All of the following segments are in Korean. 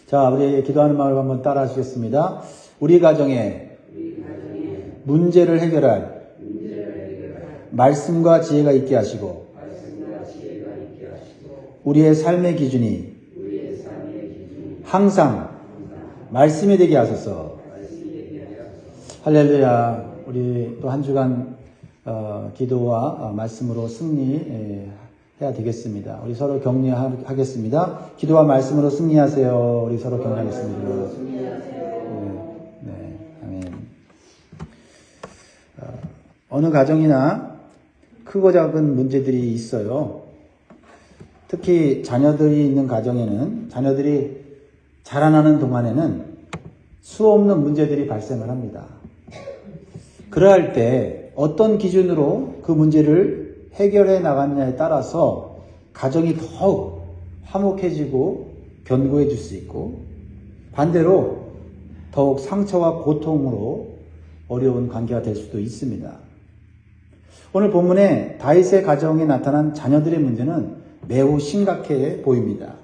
자, 우리 기도하는 마음을 한번 따라 하시겠습니다. 우리 가정에 문제를 해결할 말씀과 지혜가 있게 하시고 우리의 삶의 기준이 항상 말씀이 되게 하소서. 할렐루야. 우리 또 한 주간 기도와 말씀으로 승리해야 되겠습니다. 우리 서로 격려하겠습니다. 기도와 말씀으로 승리하세요. 우리 서로 격려하겠습니다. 네, 아멘. 어느 가정이나 크고 작은 문제들이 있어요. 특히 자녀들이 있는 가정에는 자녀들이 자라나는 동안에는 수없는 문제들이 발생을 합니다. 그러할 때 어떤 기준으로 그 문제를 해결해 나갔냐에 따라서 가정이 더욱 화목해지고 견고해질 수 있고 반대로 더욱 상처와 고통으로 어려운 관계가 될 수도 있습니다. 오늘 본문에 다윗의 가정에 나타난 자녀들의 문제는 매우 심각해 보입니다.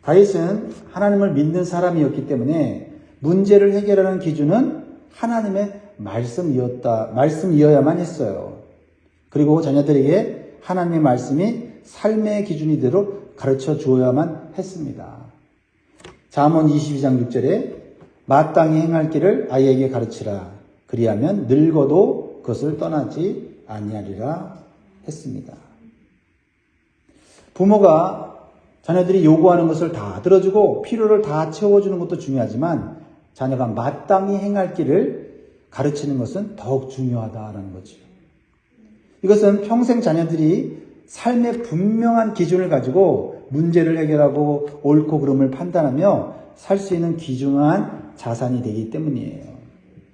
다윗은 하나님을 믿는 사람이었기 때문에 문제를 해결하는 기준은 하나님의 말씀이어야만 했어요. 그리고 자녀들에게 하나님의 말씀이 삶의 기준이대로 가르쳐 주어야만 했습니다. 잠언 22장 6절에 마땅히 행할 길을 아이에게 가르치라. 그리하면 늙어도 그것을 떠나지 아니하리라 했습니다. 부모가 자녀들이 요구하는 것을 다 들어주고 필요를 다 채워주는 것도 중요하지만 자녀가 마땅히 행할 길을 가르치는 것은 더욱 중요하다는 거죠. 이것은 평생 자녀들이 삶의 분명한 기준을 가지고 문제를 해결하고 옳고 그름을 판단하며 살 수 있는 귀중한 자산이 되기 때문이에요.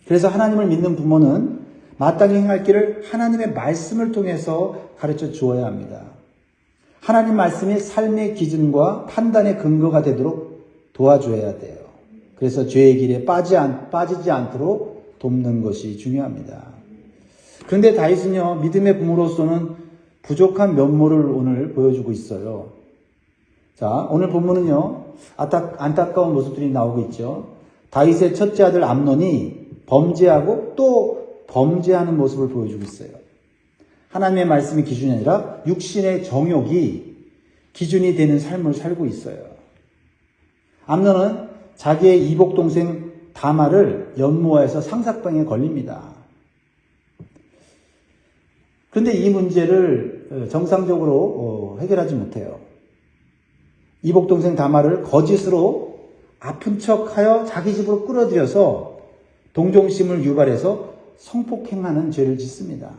그래서 하나님을 믿는 부모는 마땅히 행할 길을 하나님의 말씀을 통해서 가르쳐 주어야 합니다. 하나님 말씀이 삶의 기준과 판단의 근거가 되도록 도와줘야 돼요. 그래서 죄의 길에 빠지지 않도록 돕는 것이 중요합니다. 그런데 다윗은요, 믿음의 부모로서는 부족한 면모를 오늘 보여주고 있어요. 자, 오늘 본문은요, 안타까운 모습들이 나오고 있죠. 다윗의 첫째 아들 암논이 범죄하고 또 범죄하는 모습을 보여주고 있어요. 하나님의 말씀이 기준이 아니라 육신의 정욕이 기준이 되는 삶을 살고 있어요. 암논은 자기의 이복 동생 다말을 연모해서 상삭병에 걸립니다. 그런데 이 문제를 정상적으로 해결하지 못해요. 이복 동생 다말을 거짓으로 아픈 척하여 자기 집으로 끌어들여서 동정심을 유발해서 성폭행하는 죄를 짓습니다.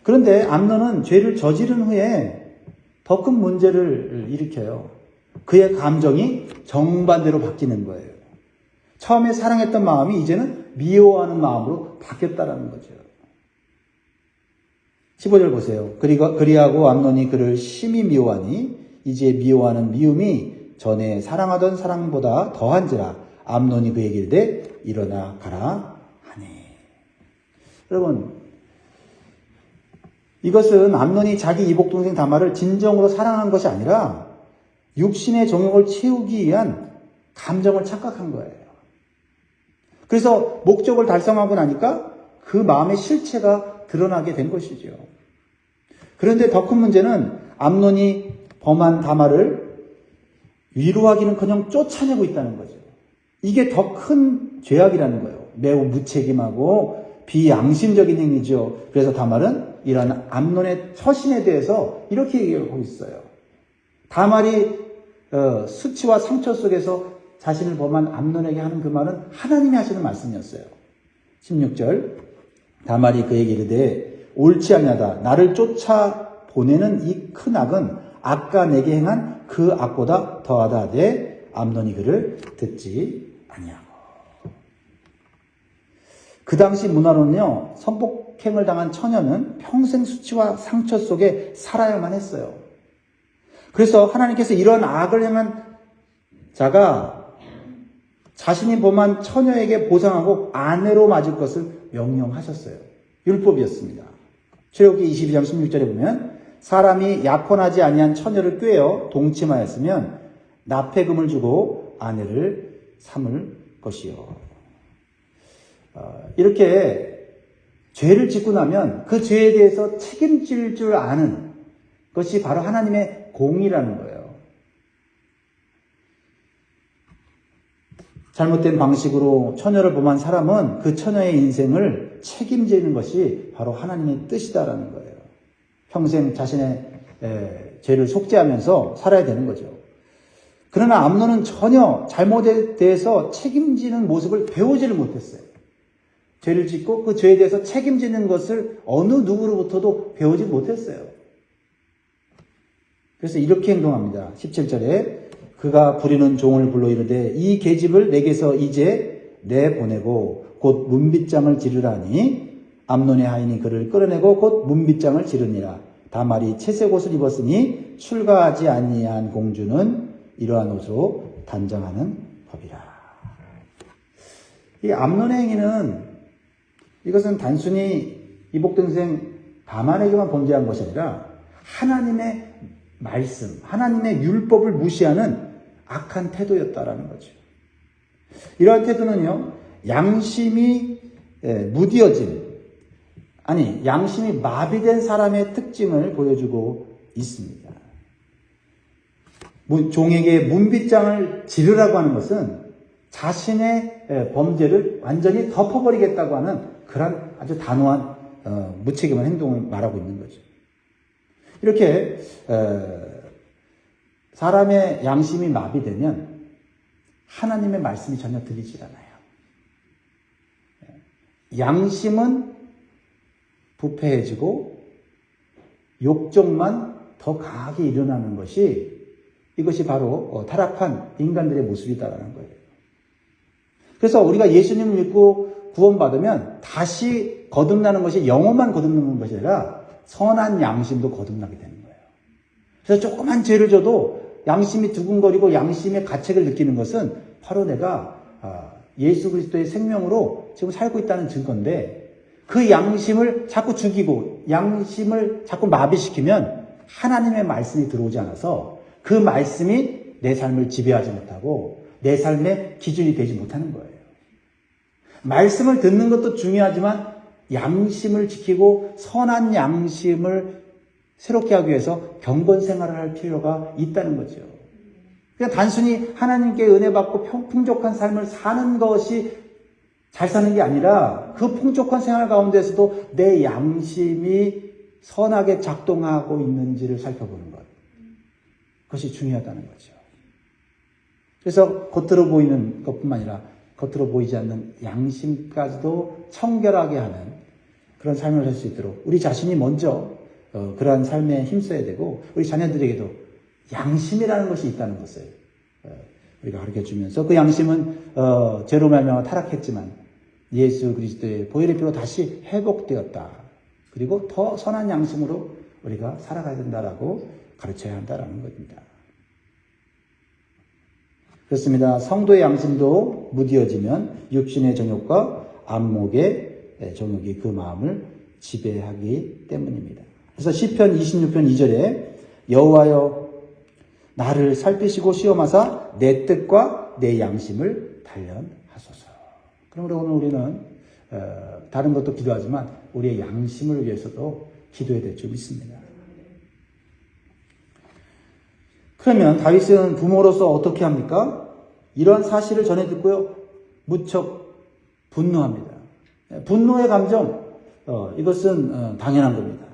그런데 암논은 죄를 저지른 후에 더 큰 문제를 일으켜요. 그의 감정이 정반대로 바뀌는 거예요. 처음에 사랑했던 마음이 이제는 미워하는 마음으로 바뀌었다는 거죠. 15절 보세요. 그리하고 암논이 그를 심히 미워하니 이제 미워하는 미움이 전에 사랑하던 사랑보다 더한지라. 암논이 그에게 이르되 일어나 가라 하니. 여러분, 이것은 암논이 자기 이복동생 다말을 진정으로 사랑한 것이 아니라 육신의 정욕을 채우기 위한 감정을 착각한 거예요. 그래서 목적을 달성하고 나니까 그 마음의 실체가 드러나게 된 것이죠. 그런데 더 큰 문제는 암논이 범한 다말을 위로하기는커녕 쫓아내고 있다는 거죠. 이게 더 큰 죄악이라는 거예요. 매우 무책임하고 비양심적인 행위죠. 그래서 다말은 이런 암논의 처신에 대해서 이렇게 얘기하고 있어요. 다말이 수치와 상처 속에서 자신을 범한 암논에게 하는 그 말은 하나님이 하시는 말씀이었어요. 16절 다말이 그에게 이르되 옳지 아니하다. 나를 쫓아보내는 이 큰 악은 아까 내게 행한 그 악보다 더하다 하되 암논이 그를 듣지 아니하고. 그 당시 문화로는요, 성폭행을 당한 처녀는 평생 수치와 상처 속에 살아야만 했어요. 그래서 하나님께서 이런 악을 행한 자가 자신이 범한 처녀에게 보상하고 아내로 맞을 것을 명령하셨어요. 율법이었습니다. 출애굽기 22장 16절에 보면 사람이 약혼하지 아니한 처녀를 꾀어 동침하였으면 납폐금을 주고 아내를 삼을 것이요. 이렇게 죄를 짓고 나면 그 죄에 대해서 책임질 줄 아는 것이 바로 하나님의 공의라는 거예요. 잘못된 방식으로 처녀를 범한 사람은 그 처녀의 인생을 책임지는 것이 바로 하나님의 뜻이다라는 거예요. 평생 자신의 죄를 속죄하면서 살아야 되는 거죠. 그러나 암논은 전혀 잘못에 대해서 책임지는 모습을 배우지를 못했어요. 죄를 짓고 그 죄에 대해서 책임지는 것을 어느 누구로부터도 배우지 못했어요. 그래서 이렇게 행동합니다. 17절에 그가 부리는 종을 불러 이르되 이 계집을 내게서 이제 내보내고 곧 문빗장을 지르라니 암논의 하인이 그를 끌어내고 곧 문빗장을 지르니라. 다말이 채색 옷을 입었으니 출가하지 아니한 공주는 이러한 옷으로 단정하는 법이라. 이 암논의 행위는 이것은 단순히 이복동생 다말에게만 범죄한 것이 아니라 하나님의 말씀, 하나님의 율법을 무시하는 악한 태도였다라는 거죠. 이러한 태도는요, 양심이 무디어진, 양심이 마비된 사람의 특징을 보여주고 있습니다. 종에게 문빗장을 지르라고 하는 것은 자신의 범죄를 완전히 덮어버리겠다고 하는 그런 아주 단호한 무책임한 행동을 말하고 있는 거죠. 이렇게 사람의 양심이 마비되면 하나님의 말씀이 전혀 들리질 않아요. 양심은 부패해지고 욕정만 더 강하게 일어나는 것이 이것이 바로 타락한 인간들의 모습이다라는 거예요. 그래서 우리가 예수님을 믿고 구원받으면 다시 거듭나는 것이 영혼만 거듭나는 것이 아니라 선한 양심도 거듭나게 되는 거예요. 그래서 조그만 죄를 져도 양심이 두근거리고 양심의 가책을 느끼는 것은 바로 내가 예수 그리스도의 생명으로 지금 살고 있다는 증거인데 그 양심을 자꾸 죽이고 양심을 자꾸 마비시키면 하나님의 말씀이 들어오지 않아서 그 말씀이 내 삶을 지배하지 못하고 내 삶의 기준이 되지 못하는 거예요. 말씀을 듣는 것도 중요하지만 양심을 지키고 선한 양심을 새롭게 하기 위해서 경건 생활을 할 필요가 있다는 거죠. 그냥 단순히 하나님께 은혜 받고 풍족한 삶을 사는 것이 잘 사는 게 아니라 그 풍족한 생활 가운데서도 내 양심이 선하게 작동하고 있는지를 살펴보는 것. 그것이 중요하다는 거죠. 그래서 겉으로 보이는 것뿐만 아니라 겉으로 보이지 않는 양심까지도 청결하게 하는 그런 삶을 할 수 있도록 우리 자신이 먼저 그러한 삶에 힘써야 되고 우리 자녀들에게도 양심이라는 것이 있다는 것을 우리가 가르쳐주면서 그 양심은 죄로 말미암아 타락했지만 예수 그리스도의 보혈의 피로 다시 회복되었다. 그리고 더 선한 양심으로 우리가 살아가야 된다라고 가르쳐야 한다라는 것입니다. 그렇습니다. 성도의 양심도 무디어지면 육신의 정욕과 안목의 정욕이 그 마음을 지배하기 때문입니다. 그래서 시편 26편 2절에 여호와여 나를 살피시고 시험하사 내 뜻과 내 양심을 단련하소서. 그러므로 오늘 우리는 다른 것도 기도하지만 우리의 양심을 위해서도 기도해야 될 줄 믿습니다. 그러면 다윗은 부모로서 어떻게 합니까? 이러한 사실을 전해 듣고요. 무척 분노합니다. 분노의 감정, 이것은 당연한 겁니다.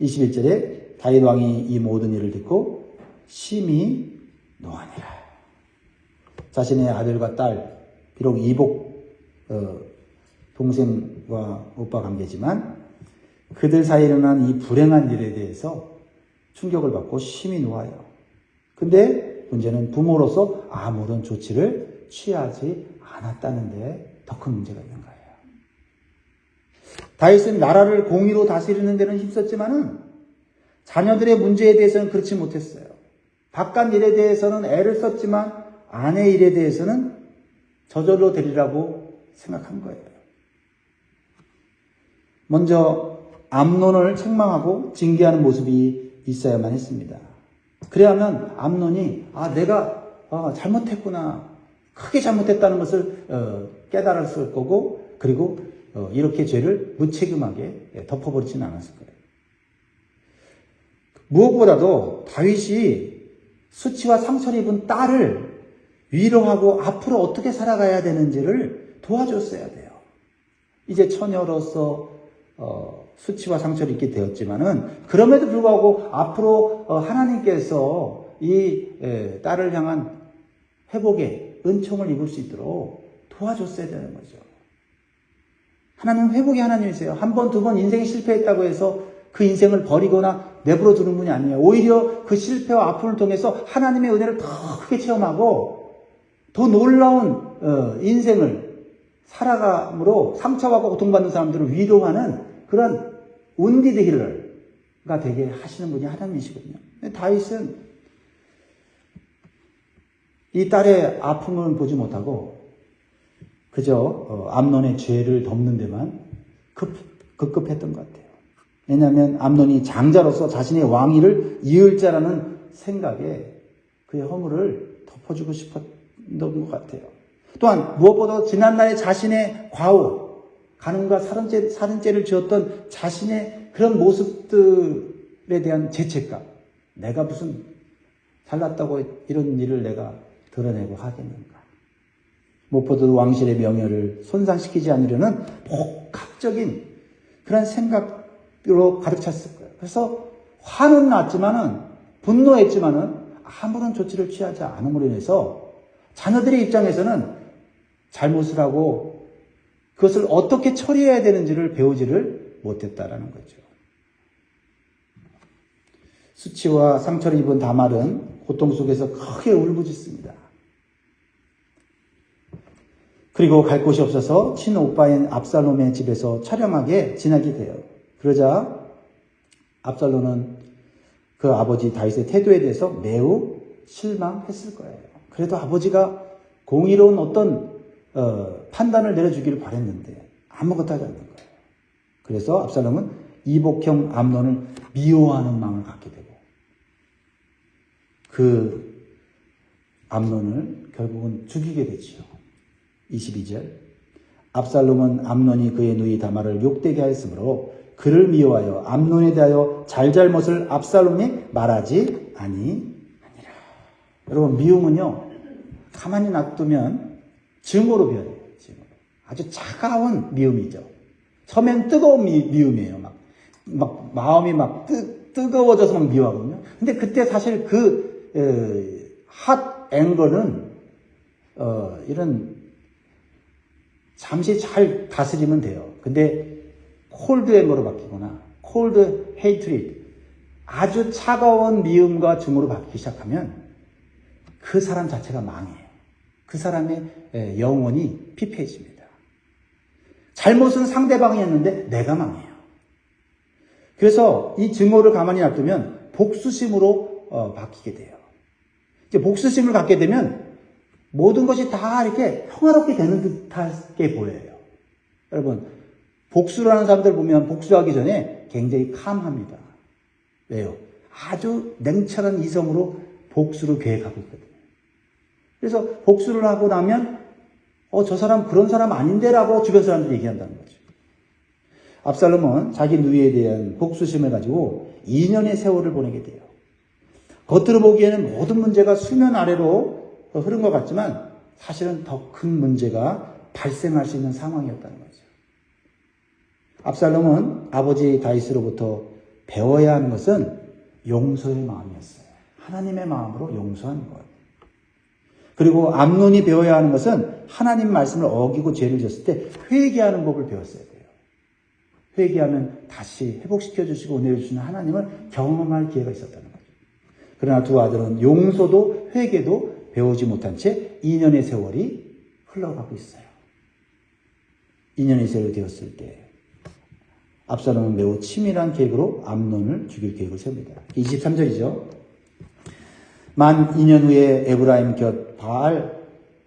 21절에 다윗 왕이 이 모든 일을 듣고 심히 노하니라. 자신의 아들과 딸, 비록 이복 동생과 오빠 관계지만 그들 사이에 일어난 이 불행한 일에 대해서 충격을 받고 심히 노하여. 근데 문제는 부모로서 아무런 조치를 취하지 않았다는데 더 큰 문제가 있는 거예요. 다윗은 나라를 공의로 다스리는 데는 힘썼지만은 자녀들의 문제에 대해서는 그렇지 못했어요. 바깥 일에 대해서는 애를 썼지만 아내 일에 대해서는 저절로 되리라고 생각한 거예요. 먼저 암논을 책망하고 징계하는 모습이 있어야만 했습니다. 그래야면 암논이 내가 잘못했구나, 크게 잘못했다는 것을 깨달았을 거고, 그리고 이렇게 죄를 무책임하게 덮어버리지는 않았을 거예요. 무엇보다도 다윗이 수치와 상처를 입은 딸을 위로하고 앞으로 어떻게 살아가야 되는지를 도와줬어야 돼요. 이제 처녀로서 수치와 상처를 입게 되었지만은, 그럼에도 불구하고 앞으로 하나님께서 이 딸을 향한 회복의 은총을 입을 수 있도록 도와줬어야 되는 거죠. 하나님은 회복의 하나님이세요. 한 번, 두 번 인생이 실패했다고 해서 그 인생을 버리거나 내버려 두는 분이 아니에요. 오히려 그 실패와 아픔을 통해서 하나님의 은혜를 더 크게 체험하고 더 놀라운 인생을 살아감으로 상처와 고통받는 사람들을 위로하는 그런 운디드 힐러가 되게 하시는 분이 하나님이시거든요. 다윗은 이 딸의 아픔을 보지 못하고 그저 암논의 죄를 덮는 데만 급급했던 것 같아요. 왜냐하면 암논이 장자로서 자신의 왕위를 이을 자라는 생각에 그의 허물을 덮어주고 싶었던 것 같아요. 또한 무엇보다 지난날에 자신의 과오, 간음과 살인죄를 지었던 자신의 그런 모습들에 대한 죄책감, 내가 무슨 잘났다고 이런 일을 내가 드러내고 하겠는가. 무엇보다도 왕실의 명예를 손상시키지 않으려는 복합적인 그런 생각으로 가득 찼을 거예요. 그래서 화는 났지만은, 분노했지만은 아무런 조치를 취하지 않음으로 인해서 자녀들의 입장에서는 잘못을 하고 그것을 어떻게 처리해야 되는지를 배우지를 못했다라는 거죠. 수치와 상처를 입은 다말은 고통 속에서 크게 울부짖습니다. 그리고 갈 곳이 없어서 친오빠인 압살롬의 집에서 촬영하게 지내게 돼요. 그러자 압살롬은 그 아버지 다윗의 태도에 대해서 매우 실망했을 거예요. 그래도 아버지가 공의로운 어떤 판단을 내려주기를 바랬는데 아무것도 하지 않는 거예요. 그래서 압살롬은 이복형 암논을 미워하는 마음을 갖게 되고 그 암논을 결국은 죽이게 되지요. 22절 압살롬은 암논이 그의 누이 다말을 욕되게 하였으므로 그를 미워하여 암논에 대하여 잘잘못을 압살롬이 말하지 아니하니라. 여러분, 미움은요 가만히 놔두면 증오로 변해요. 증오로. 아주 차가운 미움이죠. 처음엔 뜨거운 미움이에요. 막 마음이 막 뜨거워져서 막 미워하거든요. 근데 그때 사실 핫 앵거는 이런 잠시 잘 다스리면 돼요. 근데 콜드 앵거로 바뀌거나 콜드 헤이트리드, 아주 차가운 미움과 증오로 바뀌기 시작하면 그 사람 자체가 망해요. 그 사람의 영혼이 피폐해집니다. 잘못은 상대방이 했는데 내가 망해요. 그래서 이 증오를 가만히 놔두면 복수심으로 바뀌게 돼요. 이제 복수심을 갖게 되면 모든 것이 다 이렇게 평화롭게 되는 듯하게 보여요. 여러분, 복수를 하는 사람들 보면 복수하기 전에 굉장히 캄합니다. 왜요? 아주 냉철한 이성으로 복수를 계획하고 있거든요. 그래서 복수를 하고 나면 저 사람 그런 사람 아닌데라고 주변 사람들이 얘기한다는 거죠. 압살롬은 자기 누이에 대한 복수심을 가지고 2년의 세월을 보내게 돼요. 겉으로 보기에는 모든 문제가 수면 아래로 흐른 것 같지만 사실은 더 큰 문제가 발생할 수 있는 상황이었다는 거죠. 압살롬은 아버지 다윗으로부터 배워야 하는 것은 용서의 마음이었어요. 하나님의 마음으로 용서하는 것. 그리고 암논이 배워야 하는 것은 하나님 말씀을 어기고 죄를 지었을 때 회개하는 법을 배웠어야 돼요. 회개하면 다시 회복시켜 주시고 은혜를 주시는 하나님을 경험할 기회가 있었다는 거죠. 그러나 두 아들은 용서도 회개도 배우지 못한 채 2년의 세월이 흘러가고 있어요. 2년의 세월이 되었을 때 압살롬은 매우 치밀한 계획으로 암논을 죽일 계획을 세웁니다. 23절이죠. 만 2년 후에 에브라임 곁 바알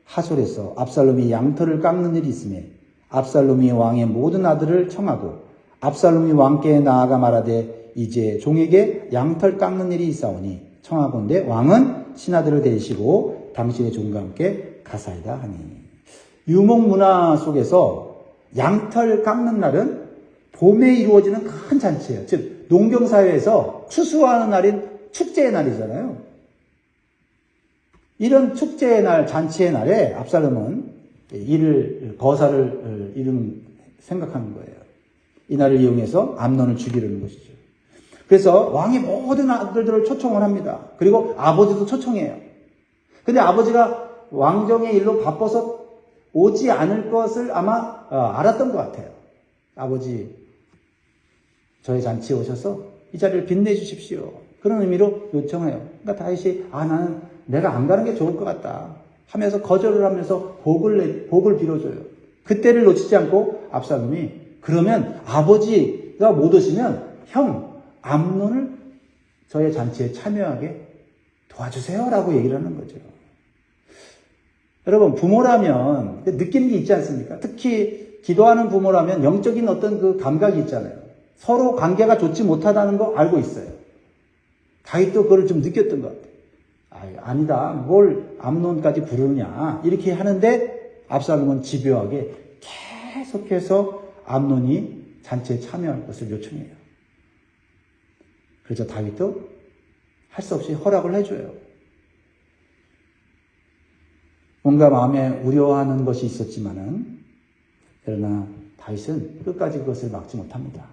하솔에서 압살롬이 양털을 깎는 일이 있음에 압살롬이 왕의 모든 아들을 청하고 압살롬이 왕께 나아가 말하되 이제 종에게 양털 깎는 일이 있사오니 청하건대 왕은 신하들을 데리시고 당신의 종과 함께 가사이다 하니. 유목 문화 속에서 양털 깎는 날은 봄에 이루어지는 큰 잔치예요. 즉 농경사회에서 추수하는 날인 축제의 날이잖아요. 이런 축제의 날, 잔치의 날에 압살롬은 거사를 생각하는 거예요. 이 날을 이용해서 암논을 죽이려는 것이죠. 그래서 왕이 모든 아들들을 초청을 합니다. 그리고 아버지도 초청해요. 근데 아버지가 왕정의 일로 바빠서 오지 않을 것을 아마 알았던 것 같아요. 아버지, 저의 잔치에 오셔서 이 자리를 빛내주십시오. 그런 의미로 요청해요. 그러니까 다윗이 나는 내가 안 가는 게 좋을 것 같다 하면서 거절을 하면서 복을 빌어줘요. 그때를 놓치지 않고 압살롬이 그러면 아버지가 못 오시면 형 암논을 저의 잔치에 참여하게 도와주세요 라고 얘기를 하는 거죠. 여러분, 부모라면 느끼는 게 있지 않습니까? 특히 기도하는 부모라면 영적인 어떤 그 감각이 있잖아요. 서로 관계가 좋지 못하다는 거 알고 있어요. 다윗도 그걸 좀 느꼈던 것 같아요. 아니다. 뭘 암논까지 부르느냐. 이렇게 하는데 압살롬은 집요하게 계속해서 암논이 잔치에 참여할 것을 요청해요. 그래서 다윗도 할 수 없이 허락을 해줘요. 뭔가 마음에 우려하는 것이 있었지만은 그러나 다윗은 끝까지 그것을 막지 못합니다.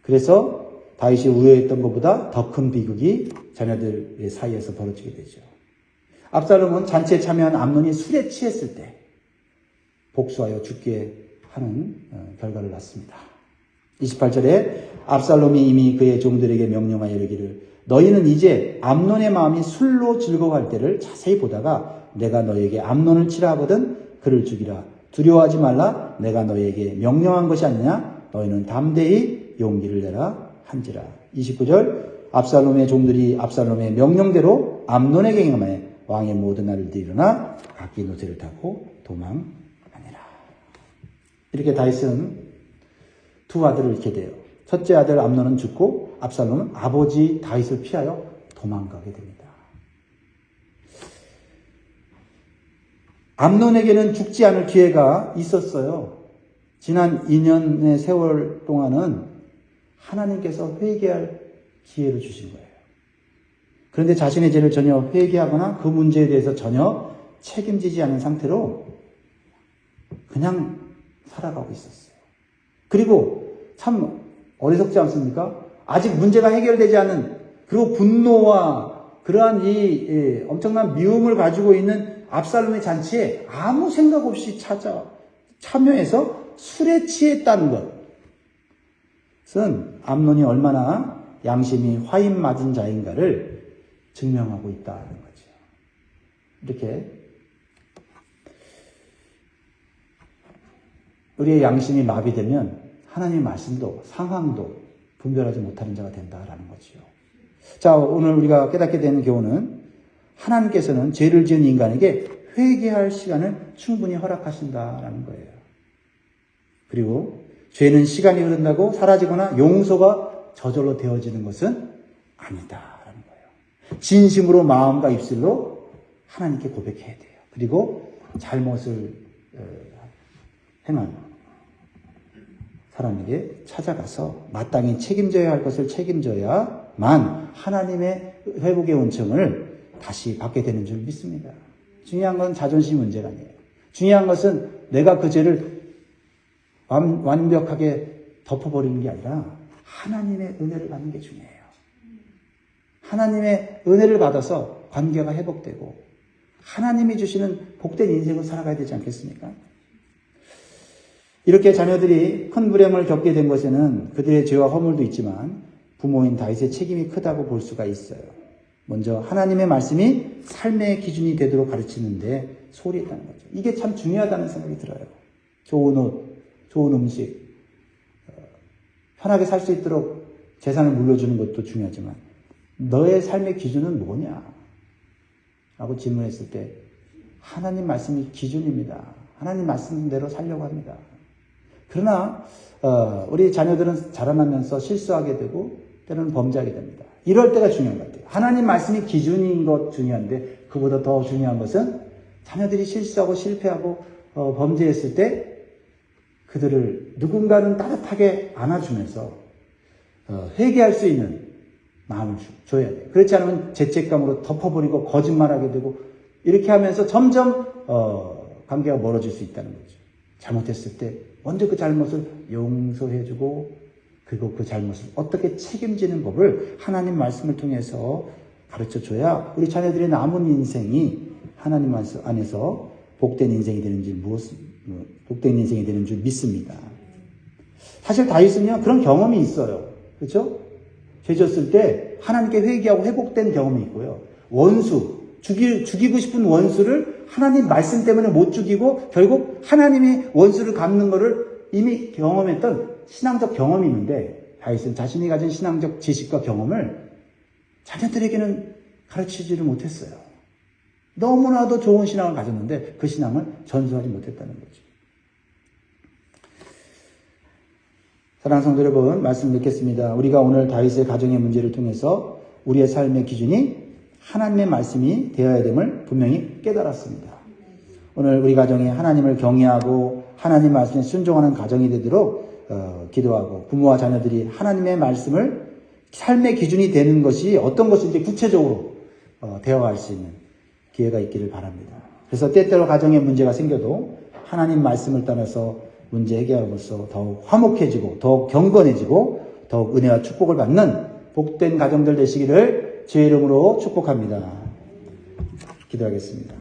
그래서 다윗이 우려했던 것보다 더 큰 비극이 자녀들 사이에서 벌어지게 되죠. 압살롬은 잔치에 참여한 암논이 술에 취했을 때 복수하여 죽게 하는 결과를 낳습니다. 28절에 압살롬이 이미 그의 종들에게 명령하여 이르기를 너희는 이제 암논의 마음이 술로 즐거워할 때를 자세히 보다가 내가 너희에게 암논을 치라 하거든 그를 죽이라. 두려워하지 말라. 내가 너희에게 명령한 것이 아니냐. 너희는 담대히 용기를 내라 한지라. 29절 압살롬의 종들이 압살롬의 명령대로 암논에게 행하며 왕의 모든 아들들이 일어나 각기 노새를 타고 도망하니라. 이렇게 다윗은 두 아들을 잃게 돼요. 첫째 아들 암논은 죽고 압살롬은 아버지 다윗을 피하여 도망가게 됩니다. 암논에게는 죽지 않을 기회가 있었어요. 지난 2년의 세월 동안은 하나님께서 회개할 기회를 주신 거예요. 그런데 자신의 죄를 전혀 회개하거나 그 문제에 대해서 전혀 책임지지 않은 상태로 그냥 살아가고 있었어요. 그리고 참 어리석지 않습니까? 아직 문제가 해결되지 않은 그리고 분노와 그러한 이 엄청난 미움을 가지고 있는 압살롬의 잔치에 아무 생각 없이 참여해서 술에 취했다는 것은 암논이 얼마나 양심이 화인 맞은 자인가를 증명하고 있다는 거죠. 이렇게 우리의 양심이 마비되면 하나님의 말씀도 상황도 분별하지 못하는 자가 된다라는 거지요. 자, 오늘 우리가 깨닫게 되는 교훈은 하나님께서는 죄를 지은 인간에게 회개할 시간을 충분히 허락하신다라는 거예요. 그리고 죄는 시간이 흐른다고 사라지거나 용서가 저절로 되어지는 것은 아니다라는 거예요. 진심으로 마음과 입술로 하나님께 고백해야 돼요. 그리고 잘못을 행한 사람에게 찾아가서 마땅히 책임져야 할 것을 책임져야만 하나님의 회복의 은총을 다시 받게 되는 줄 믿습니다. 중요한 건 자존심 문제가 아니에요. 중요한 것은 내가 그 죄를 완벽하게 덮어버리는 게 아니라 하나님의 은혜를 받는 게 중요해요. 하나님의 은혜를 받아서 관계가 회복되고 하나님이 주시는 복된 인생을 살아가야 되지 않겠습니까? 이렇게 자녀들이 큰 불행을 겪게 된 것에는 그들의 죄와 허물도 있지만 부모인 다윗의 책임이 크다고 볼 수가 있어요. 먼저 하나님의 말씀이 삶의 기준이 되도록 가르치는데 소홀히 했다는 거죠. 이게 참 중요하다는 생각이 들어요. 좋은 옷, 좋은 음식, 편하게 살 수 있도록 재산을 물려주는 것도 중요하지만 너의 삶의 기준은 뭐냐? 라고 질문했을 때 하나님 말씀이 기준입니다. 하나님 말씀대로 살려고 합니다. 그러나 우리 자녀들은 자라나면서 실수하게 되고 때로는 범죄하게 됩니다. 이럴 때가 중요한 것 같아요. 하나님 말씀이 기준인 것 중요한데 그보다 더 중요한 것은 자녀들이 실수하고 실패하고 범죄했을 때 그들을 누군가는 따뜻하게 안아주면서 회개할 수 있는 마음을 줘야 돼요. 그렇지 않으면 죄책감으로 덮어버리고 거짓말하게 되고 이렇게 하면서 점점 관계가 멀어질 수 있다는 거죠. 잘못했을 때 먼저 그 잘못을 용서해주고 그리고 그 잘못을 어떻게 책임지는 법을 하나님 말씀을 통해서 가르쳐줘야 우리 자녀들의 남은 인생이 하나님 말씀 안에서 복된 인생이 되는 줄 믿습니다. 사실 다윗은요 그런 경험이 있어요. 그렇죠? 죄 졌을 때 하나님께 회개하고 회복된 경험이 있고요. 원수, 죽이고 싶은 원수를 하나님 말씀 때문에 못 죽이고 결국 하나님이 원수를 갚는 것을 이미 경험했던 신앙적 경험이 있는데 다윗은 자신이 가진 신앙적 지식과 경험을 자녀들에게는 가르치지를 못했어요. 너무나도 좋은 신앙을 가졌는데 그 신앙을 전수하지 못했다는 거죠. 사랑하는 성도 여러분, 말씀 듣겠습니다. 우리가 오늘 다윗의 가정의 문제를 통해서 우리의 삶의 기준이 하나님의 말씀이 되어야 됨을 분명히 깨달았습니다. 오늘 우리 가정이 하나님을 경외하고 하나님 말씀에 순종하는 가정이 되도록 기도하고 부모와 자녀들이 하나님의 말씀을 삶의 기준이 되는 것이 어떤 것인지 구체적으로 되어갈 수 있는 기회가 있기를 바랍니다. 그래서 때때로 가정에 문제가 생겨도 하나님 말씀을 따라서 문제 해결함으로써 더욱 화목해지고 더욱 경건해지고 더욱 은혜와 축복을 받는 복된 가정들 되시기를 주의 이름으로 축복합니다. 기도하겠습니다.